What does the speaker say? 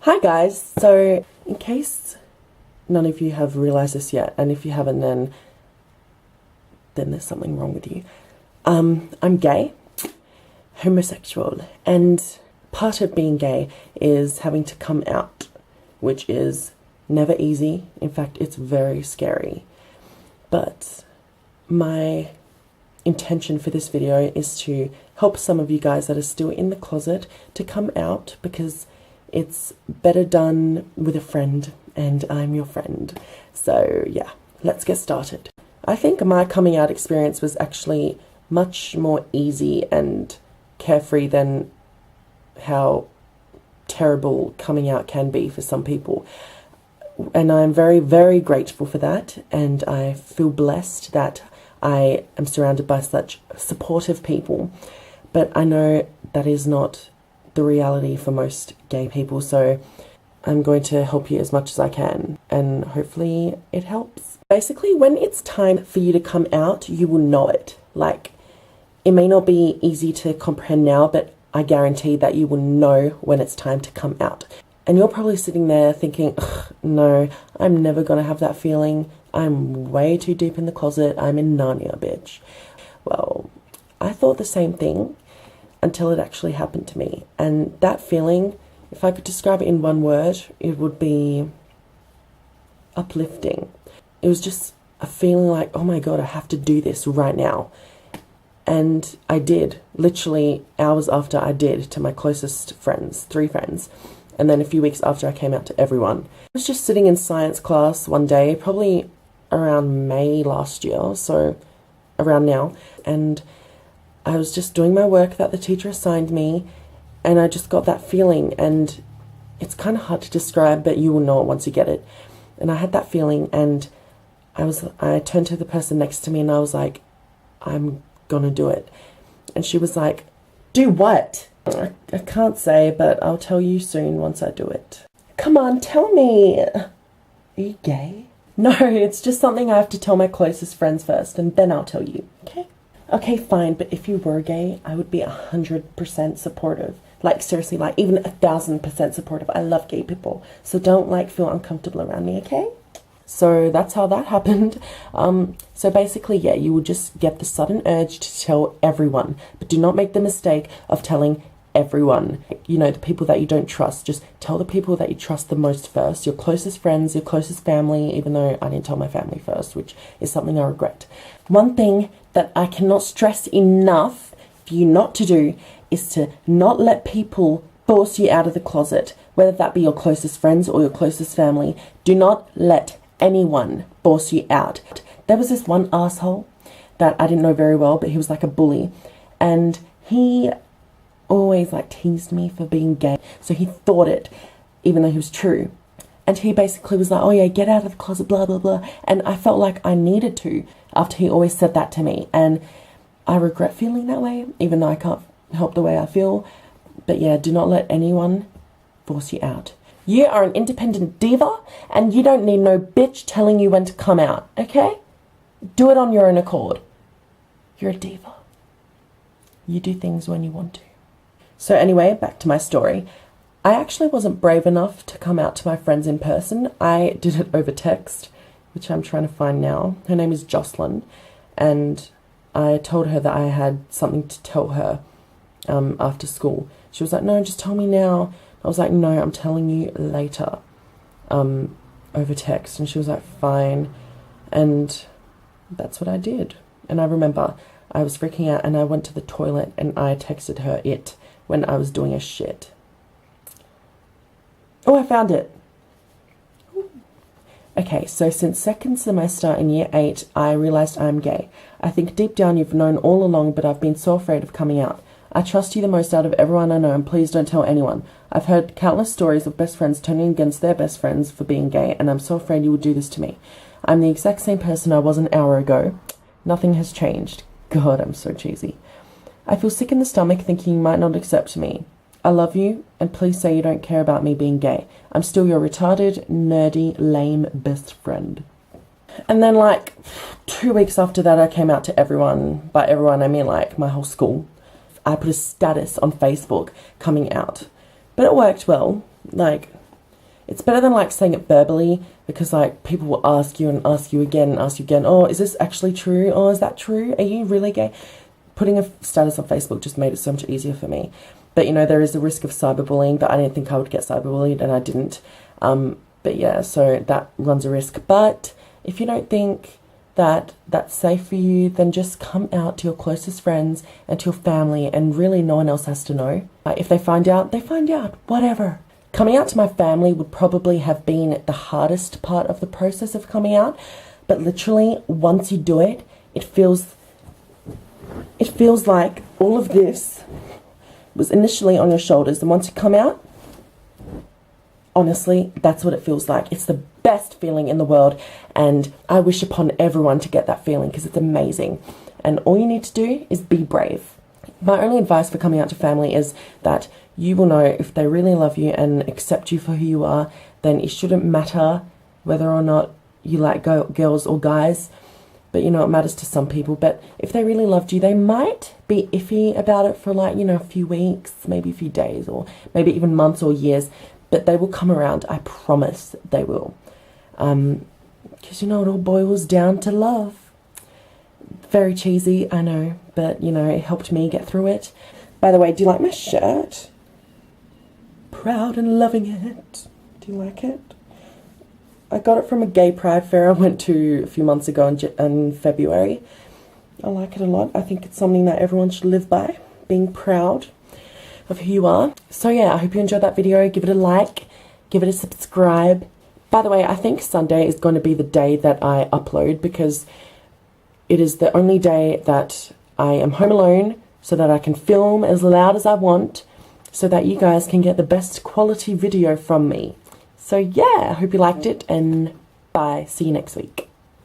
Hi guys, so in case none of you have realised this yet, and if you haven't then there's something wrong with you. I'm gay, homosexual, and part of being gay is having to come out, which is never easy. In fact, it's very scary. But my intention for this video is to help some of you guys that are still in the closet to come out, because it's better done with a friend, and I'm your friend. So yeah, let's get started. I think my coming out experience was actually much more easy and carefree than how terrible coming out can be for some people. And I'm very, very grateful for that, and I feel blessed that I am surrounded by such supportive people. But I know that is not the reality for most gay people, so I'm going to help you as much as I can, and hopefully it helps. Basically, when it's time for you to come out, you will know it. Like, it may not be easy to comprehend now, but I guarantee that you will know when it's time to come out. And you're probably sitting there thinking, no, I'm never going to have that feeling. I'm way too deep in the closet. I'm in Narnia, bitch. Well, I thought the same thing until it actually happened to me. And that feeling, if I could describe it in one word, it would be uplifting. It was just a feeling like, oh my God, I have to do this right now. And I did, literally hours after I did, to my closest friends, 3 friends. And then a few weeks after, I came out to everyone. I was just sitting in science class one day, probably around May last year, so around now. And I was just doing my work that the teacher assigned me, and I just got that feeling. And it's kind of hard to describe, but you will know it once you get it. And I had that feeling, and I turned to the person next to me, and I was like, I'm gonna do it. And she was like, do what? I can't say, but I'll tell you soon once I do it. Come on, tell me. Are you gay? No, it's just something I have to tell my closest friends first, and then I'll tell you, okay? Okay, fine, but if you were gay, I would be 100% supportive. Like, seriously, like, even 1,000% supportive. I love gay people, so don't, like, feel uncomfortable around me, okay? So that's how that happened. So basically, yeah, you will just get the sudden urge to tell everyone, but do not make the mistake of telling everyone. You know, the people that you don't trust. Just tell the people that you trust the most first. Your closest friends, your closest family, even though I didn't tell my family first, which is something I regret. One thing that I cannot stress enough for you not to do is to not let people force you out of the closet, whether that be your closest friends or your closest family. Do not let anyone force you out. There was this one asshole that I didn't know very well, but he was like a bully, and he always like teased me for being gay, so he thought it, even though he was true. And he basically was like, oh yeah, get out of the closet, blah blah blah. And I felt like I needed to, after he always said that to me, and I regret feeling that way, even though I can't help the way I feel. But yeah, do not let anyone force you out. You are an independent diva, and you don't need no bitch telling you when to come out, okay? Do it on your own accord. You're a diva. You do things when you want to. So anyway, back to my story. I actually wasn't brave enough to come out to my friends in person. I did it over text, which I'm trying to find now. Her name is Jocelyn, and I told her that I had something to tell her after school. She was like, no, just tell me now. I was like, no, I'm telling you later, over text. And she was like, fine. And that's what I did. And I remember I was freaking out, and I went to the toilet, and I texted her it when I was doing a shit. Oh, I found it. Okay, so since second semester in year 8, I realized I'm gay. I think deep down you've known all along, but I've been so afraid of coming out. I trust you the most out of everyone I know, and please don't tell anyone. I've heard countless stories of best friends turning against their best friends for being gay, and I'm so afraid you would do this to me. I'm the exact same person I was an hour ago. Nothing has changed. God, I'm so cheesy. I feel sick in the stomach thinking you might not accept me. I love you, and please say you don't care about me being gay. I'm still your retarded, nerdy, lame best friend. And then, like, 2 weeks after that, I came out to everyone. By everyone, I mean, like, my whole school. I put a status on Facebook coming out. But it worked well. Like, It's better than like saying it verbally, because like people will ask you and ask you again and ask you again, oh, is this actually true? Oh, is that true? Are you really gay? Putting a status on Facebook just made it so much easier for me. But you know, there is a risk of cyberbullying, but I didn't think I would get cyberbullied, and I didn't. But yeah, so that runs a risk. But if you don't think that that's safe for you, then just come out to your closest friends and to your family, and really no one else has to know. If they find out, they find out, whatever. Coming out to my family would probably have been the hardest part of the process of coming out, but literally once you do it, it feels like all of this was initially on your shoulders, and once you come out, honestly, that's what it feels like. It's the best feeling in the world, and I wish upon everyone to get that feeling, because it's amazing. And all you need to do is be brave. My only advice for coming out to family is that you will know if they really love you and accept you for who you are, then it shouldn't matter whether or not you like girls or guys. But you know, it matters to some people. But if they really loved you, they might be iffy about it for like, you know, a few weeks, maybe a few days, or maybe even months or years. But they will come around. I promise they will. Because you know, it all boils down to love. Very cheesy, I know. But you know, it helped me get through it. By the way, do you like my shirt? Proud and loving it. Do you like it? I got it from a gay pride fair I went to a few months ago in February. I like it a lot. I think it's something that everyone should live by, being proud of who you are. So yeah, I hope you enjoyed that video. Give it a like, give it a subscribe. By the way, I think Sunday is going to be the day that I upload, because it is the only day that I am home alone, so that I can film as loud as I want, so that you guys can get the best quality video from me. So yeah, I hope you liked it, and bye. See you next week.